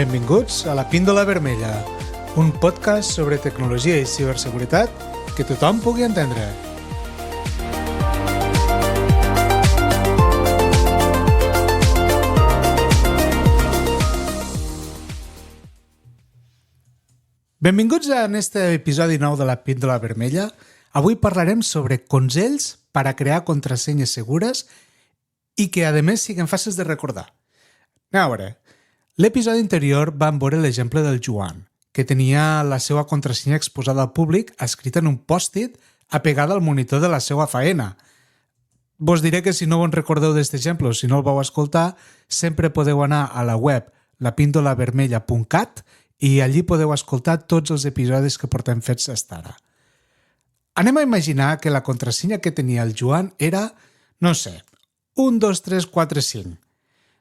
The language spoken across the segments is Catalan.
Benvinguts a la Píndola Vermella, un podcast sobre tecnologia i ciberseguretat que tothom pugui entendre. Benvinguts a este episodi nou de la Píndola Vermella. Avui parlarem sobre consells per a crear contrasenyes segures i que, a més, siguin fàcils de recordar. A veure, l'episodi anterior vam veure l'exemple del Joan, que tenia la seva contrasenya exposada al públic escrita en un post-it apegada al monitor de la seva faena. Vos diré que si no vos recordeu d'aquest exemple o si no el vau escoltar, sempre podeu anar a la web lapindolavermella.cat i allí podeu escoltar tots els episodis que portem fets fins ara. Anem a imaginar que la contrasenya que tenia el Joan era, no sé, 1, 2, 3, 4, 5.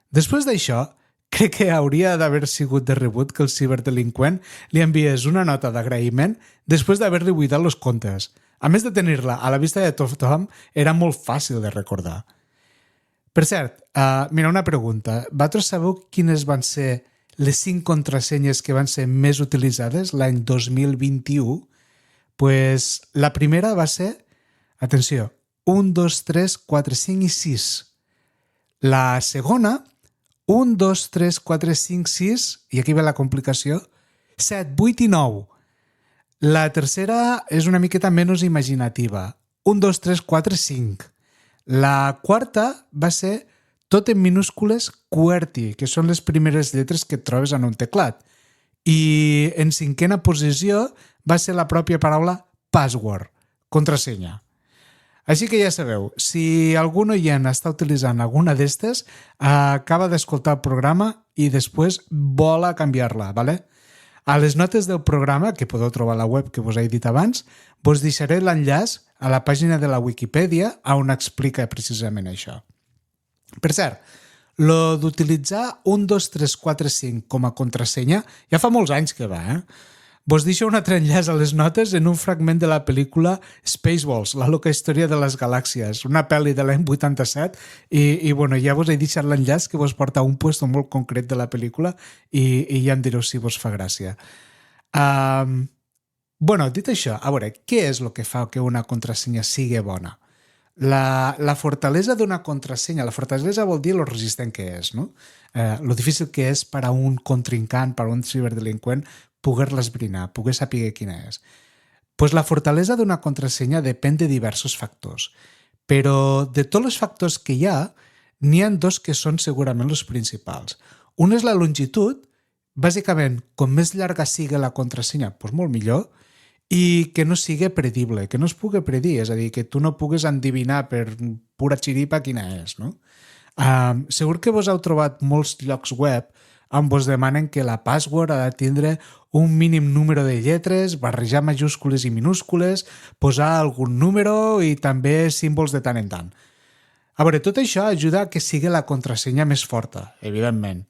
Després d'això, crec que hauria d'haver sigut de rebut que el ciberdelinqüent li enviés una nota d'agraïment després d'haver-li buidat els comptes. A més de tenir-la a la vista de tothom, era molt fàcil de recordar. Per cert, mira, una pregunta. Vosaltres sabeu quines van ser les 5 contrasenyes que van ser més utilitzades l'any 2021? Pues la primera va ser, atenció, 1, 2, 3, 4, 5 i 6. La segona, 1, 2, 3, 4, 5, 6, i aquí ve la complicació, 7, 8 i 9. La tercera és una miqueta menys imaginativa, 1, 2, 3, 4, 5. La quarta va ser tot en minúscules QWERTY, que són les primeres lletres que et trobes en un teclat. I en cinquena posició va ser la pròpia paraula password, contrasenya. Així que ja sabeu, si algun oient està utilitzant alguna d'estes, acaba d'escoltar el programa i després vol canviar-la, ¿vale? A les notes del programa, que podeu trobar a la web que vos he dit abans, vos deixaré l'enllaç a la pàgina de la Wikipedia on explica precisament això. Per cert, lo d'utilitzar 1, 2, 3, 4, 5 com a contrasenya ja fa molts anys que va, Vos deixo un altre enllaç a les notes en un fragment de la pel·lícula Spaceballs, la loca història de les galàxies, una pel·li de l'any 87 i bueno, ja vos he deixat l'enllaç que vos porta a un puesto molt concret de la pel·lícula i ja em direu si vos fa gràcia. Bueno, dit això, a veure, què és el que fa que una contrasenya sigui bona? La fortalesa d'una contrasenya, la fortalesa vol dir lo resistent que és, no? Lo difícil que és per a un contrincant, per a un ciberdelinqüent, poder-la esbrinar, poder saber quina és. Pues la fortalesa d'una contrasenya depèn de diversos factors, però de tots els factors que hi ha, n'hi ha 2 que són segurament els principals. Un és la longitud, bàsicament, com més llarga sigui la contrasenya, doncs molt millor, i que no sigui predible, que no es pugui predir, és a dir, que tu no puguis endevinar per pura xiripa quina és, no? Segur que vos heu trobat molts llocs web on vos demanen que la password ha de tindre un mínim número de lletres, barrejar majúscules i minúscules, posar algun número i també símbols de tant en tant. A veure, tot això ajuda a que sigui la contrasenya més forta, evidentment.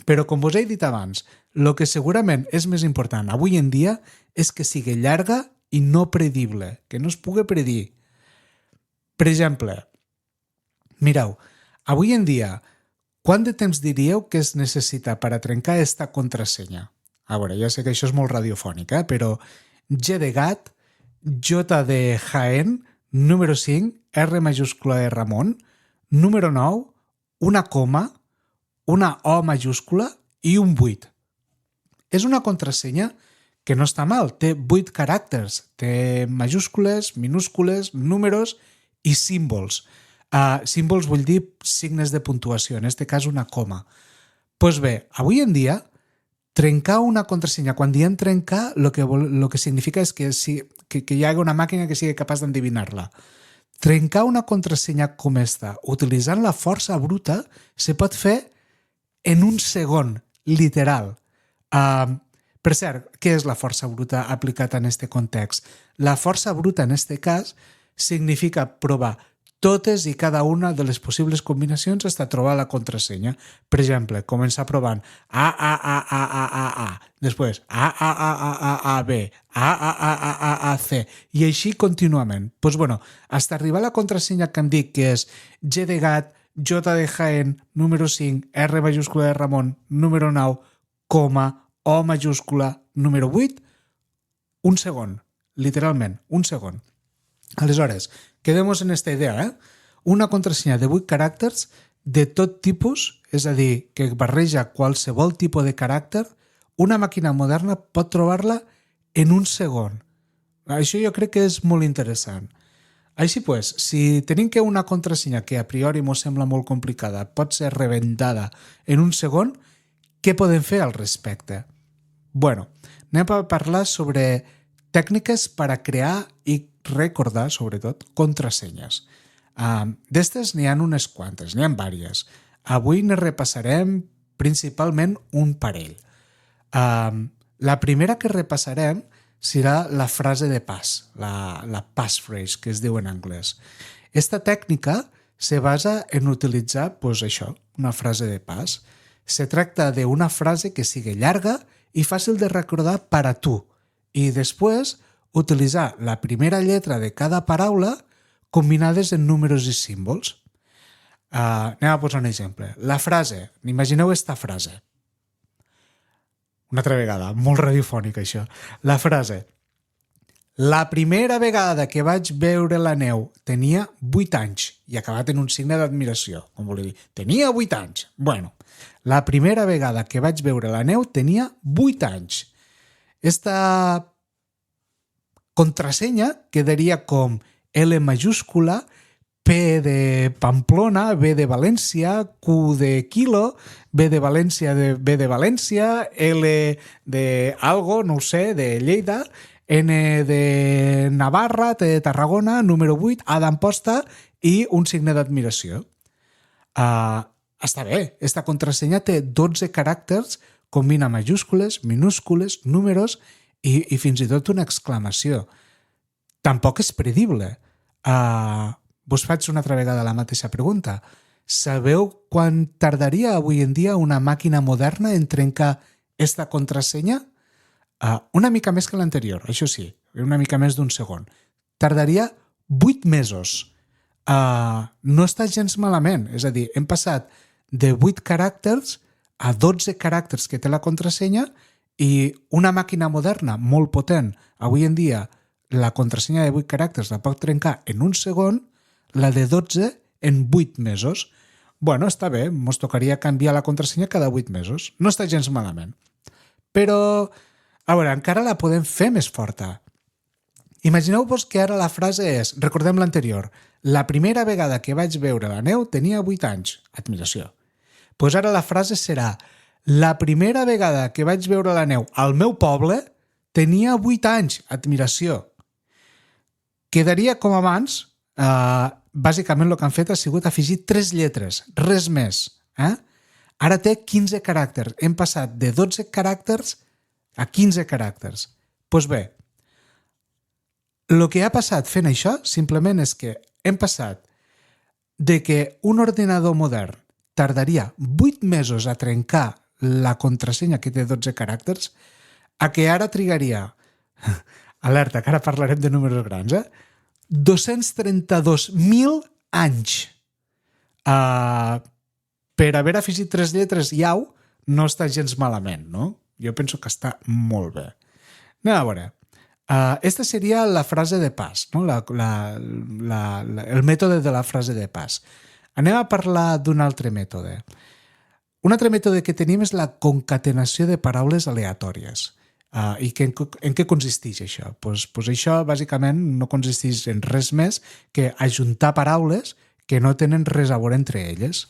Però, com vos he dit abans, el que segurament és més important avui en dia és que sigui llarga i no predible, que no es pugui predir. Per exemple, mireu, avui en dia, quant de temps diríeu que es necessita per a trencar esta contrasenya? A veure, ja sé que això és molt radiofònic, però G de gat, J de Jaén, número 5, R majúscula de Ramon, número 9, una coma, una O majúscula i un 8. És una contrasenya que no està mal, té 8 caràcters, té majúscules, minúscules, números i símbols. Símbols vull dir signes de puntuació, en aquest cas una coma. Doncs bé, avui en dia, trencar una contrasenya, quan diem trencar, el que significa és que hi hagi una màquina que sigui capaç d'endevinar-la. Trencar una contrasenya com esta, utilitzant la força bruta, se pot fer en un segon, literal. Per cert, què és la força bruta aplicat en aquest context? La força bruta, en aquest cas, significa provar totes i cada una de les possibles combinacions fins a trobar la contrasenya. Per exemple, començar provant A, després A, B, A, C, i així contínuament. Doncs bueno, fins a arribar a la contrasenya que em dic que és G de gat, J de Jaén, número 5, R majúscula de Ramon, número 9, coma, O majúscula, número 8, un segon, literalment, un segon. Aleshores, quedemos en esta idea, una contrasenya de 8 caràcters de tot tipus, és a dir, que barreja qualsevol tipus de caràcter, una màquina moderna pot trobar-la en un segon. Això jo crec que és molt interessant. Així pues, si tenim que una contrasenya que a priori ens sembla molt complicada pot ser rebentada en un segon, què podem fer al respecte? Bueno, anem a parlar sobre tècniques per a crear i recordar, sobretot, contrasenyes. D'estes n'hi ha unes quantes, n'hi ha diverses. Avui ne repassarem principalment un parell. La primera que repassarem serà la frase de pas, la passphrase, que es diu en anglès. Esta tècnica se basa en utilitzar, pues això, una frase de pas. Se tracta d'una frase que sigui llarga i fàcil de recordar per a tu. I després utilitzar la primera lletra de cada paraula combinades en números i símbols. Anem a posar un exemple. La frase, imagineu esta frase. Una altra vegada, molt radiofònica això. La frase. La primera vegada que vaig veure la neu tenia 8 anys i acabat en un signe d'admiració, com volia dir. Tenia 8 anys. Bueno, la primera vegada que vaig veure la neu tenia 8 anys. Esta contrasenya quedaria com L majúscula, P de Pamplona, B de València, Q de Kilo, B de València, B de València, L de algo, no ho sé, de Lleida, N de Navarra, T de Tarragona, número 8, A d'Amposta i un signe d'admiració. Està bé, esta contrasenya té 12 caràcters, combina majúscules, minúscules, números i fins i tot una exclamació. Tampoc és predible. Vos faig una altra vegada la mateixa pregunta. Sabeu quan tardaria avui en dia una màquina moderna en trencar esta contrasenya? Una mica més que l'anterior, això sí, una mica més d'un segon. Tardaria 8 mesos. No està gens malament, és a dir, hem passat de 8 caràcters a 12 caràcters que té la contrasenya i una màquina moderna molt potent, avui en dia la contrasenya de 8 caràcters la pot trencar en un segon, la de 12 en 8 mesos. Bueno, està bé, ens tocaria canviar la contrasenya cada 8 mesos. No està gens malament. Però, a veure, encara la podem fer més forta. Imagineu-vos que ara la frase és, recordem l'anterior, la primera vegada que vaig veure la neu tenia 8 anys. Admiració. Doncs ara la frase serà, la primera vegada que vaig veure la neu al meu poble tenia 8 anys. Admiració. Quedaria com abans, bàsicament el que han fet ha sigut afegir 3 lletres, res més. Ara té 15 caràcters. Hem passat de 12 caràcters a 15 caràcters. Doncs bé, el que ha passat fent això simplement és que hem passat de que un ordinador modern tardaria 8 mesos a trencar la contrasenya que té 12 caràcters a que ara trigaria, alerta, que ara parlarem de números grans, 232.000 anys. Per haver afegit 3 lletres i au, no està gens malament, no? Jo penso que està molt bé. Anem a veure. Esta seria la frase de pas, no? El mètode de la frase de pas. Anem a parlar d'un altre mètode. Un altre mètode que tenim és la concatenació de paraules aleatòries. I en què consisteix això? Pues això bàsicament no consisteix en res més que ajuntar paraules que no tenen res a veure entre elles.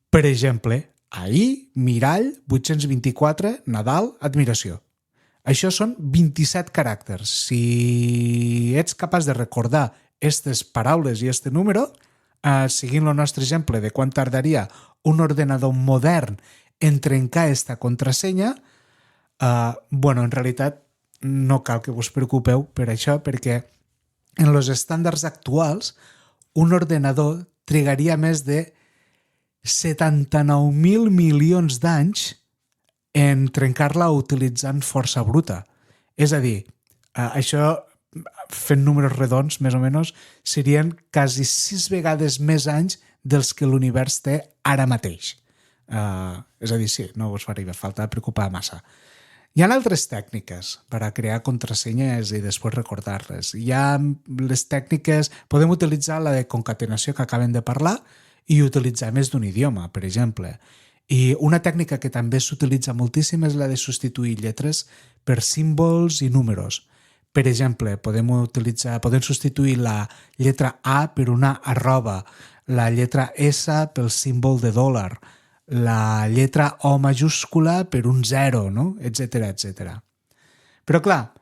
Per exemple, ahir, mirall, 824, Nadal, admiració. Això són 27 caràcters. Si ets capaç de recordar aquestes paraules i este número, seguint el nostre exemple de quan tardaria un ordenador modern en trencar esta contrasenya, en realitat no cal que us preocupeu per això, perquè en els estàndards actuals un ordenador trigaria més de 79.000 milions d'anys en trencar-la utilitzant força bruta. És a dir, això, fent números redons, més o menys, serien quasi 6 vegades més anys dels que l'univers té ara mateix. És a dir, sí, no us faria falta preocupar massa. Hi ha altres tècniques per a crear contrasenyes i després recordar-les. Hi ha les tècniques... Podem utilitzar la de concatenació que acabem de parlar i utilitzar més d'un idioma, per exemple. I una tècnica que també s'utilitza moltíssim és la de substituir lletres per símbols i números. Per exemple, podem substituir la lletra A per una arroba, la lletra S pel símbol de dòlar, la lletra O majúscula per un 0, no? Etcètera, etcètera. Però clar,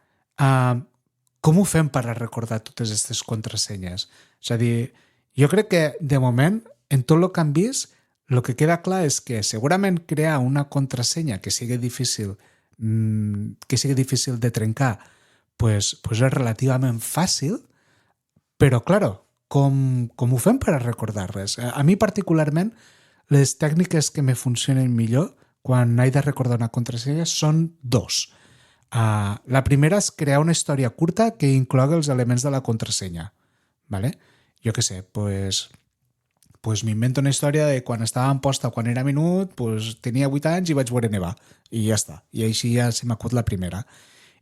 com ho fem per a recordar totes aquestes contrasenyes? És a dir, jo crec que de moment, en tot el que han vist, el que queda clar és que segurament crear una contrasenya que sigui difícil de trencar pues és relativament fàcil, però, claro, com ho fem per a recordar-les? A mi particularment, les tècniques que me funcionen millor quan he de recordar una contrasenya són dos. La primera és crear una història curta que inclogui els elements de la contrasenya. ¿Vale? Jo què sé, pues m'invento una història de quan estava en posta, quan era menut, pues tenia 8 anys i vaig veure nevar. I ja està. I així ja se m'acut la primera.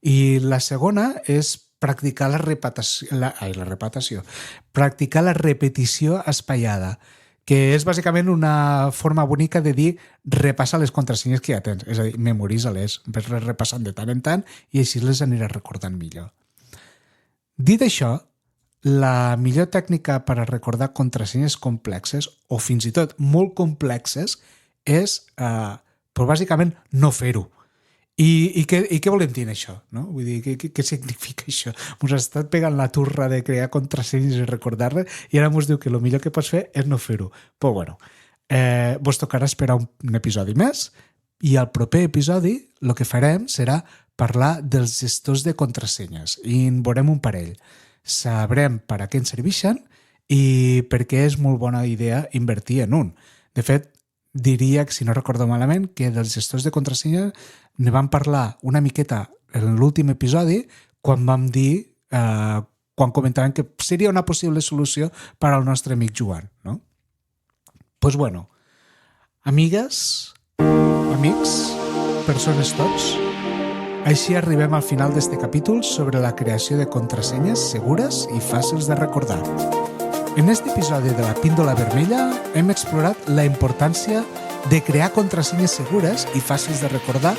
I la segona és practicar la repetició espaiada, que és bàsicament una forma bonica de dir repassa les contrasenyes que ja tens, és a dir, memoritza-les, vas repassant de tant en tant i així les aniràs recordant millor. Dit això, la millor tècnica per a recordar contrasenyes complexes o fins i tot molt complexes és, bàsicament, no fer-ho. I què volem dir això? No? Vull dir, què significa això? Ens ha estat pegant la turra de crear contrasenyes i recordar-les i ara ens diu que el millor que pots fer és no fer-ho. Però bueno, vos tocarà esperar un episodi més i al proper episodi el que farem serà parlar dels gestors de contrasenyes i en veurem un parell. Sabrem per a què ens serveixen i per què és molt bona idea invertir en un. De fet, diria que, si no recordo malament, que dels gestors de contrasenya ne vam parlar una miqueta en l'últim episodi quan vam dir, quan comentàvem que seria una possible solució per al nostre amic Joan, no? Pues bueno, amigues, amics, persones tots, així arribem al final d'este capítol sobre la creació de contrasenyes segures i fàcils de recordar. En este episodi de la Píndola Vermella hem explorat la importància de crear contrasenyes segures i fàcils de recordar,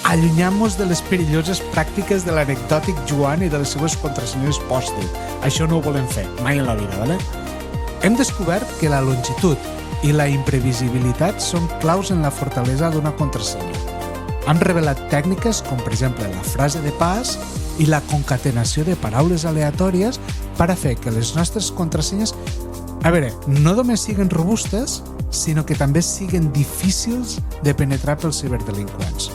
allunyant-nos de les perilloses pràctiques de l'anecdòtic Joan i de les seves contrasenyes post-it. Això no ho volem fer, mai en la vida, ¿vale? Hem descobert que la longitud i la imprevisibilitat són claus en la fortalesa d'una contrasenya. Hem revelat tècniques com, per exemple, la frase de pas i la concatenació de paraules aleatòries per a fer que les nostres contrasenyes, no només siguin robustes, sinó que també siguin difícils de penetrar pels ciberdelinqüents.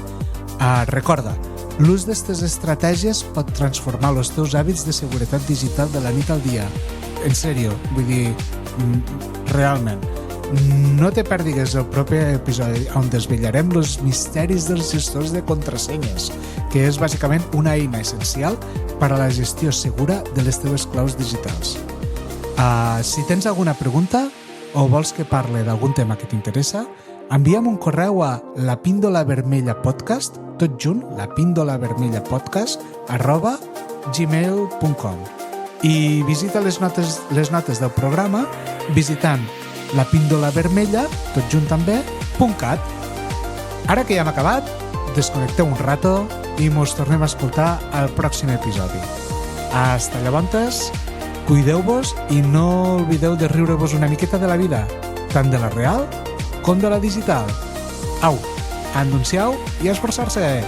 Recorda, l'ús d'aquestes estratègies pot transformar els teus hàbits de seguretat digital de la nit al dia. En sèrio, vull dir, realment. No te perdigues el proper episodi on desvetllarem els misteris dels gestors de contrasenyes, que és bàsicament una eina essencial per a la gestió segura de les teves claus digitals. Si tens alguna pregunta o vols que parle d'algun tema que t'interessa, envia'm un correu a lapindolavermellapodcast, tot junt, lapindolavermellapodcast@gmail.com i visita les notes del programa visitant lapindolavermella, tot junt també, .cat. Ara que ja hem acabat, desconnecteu un rato i mos tornem a escoltar al pròxim episodi. Hasta llavors, cuideu-vos i no oblideu de riure-vos una miqueta de la vida, tant de la real com de la digital. Au, a anunciau i a esforçar-se!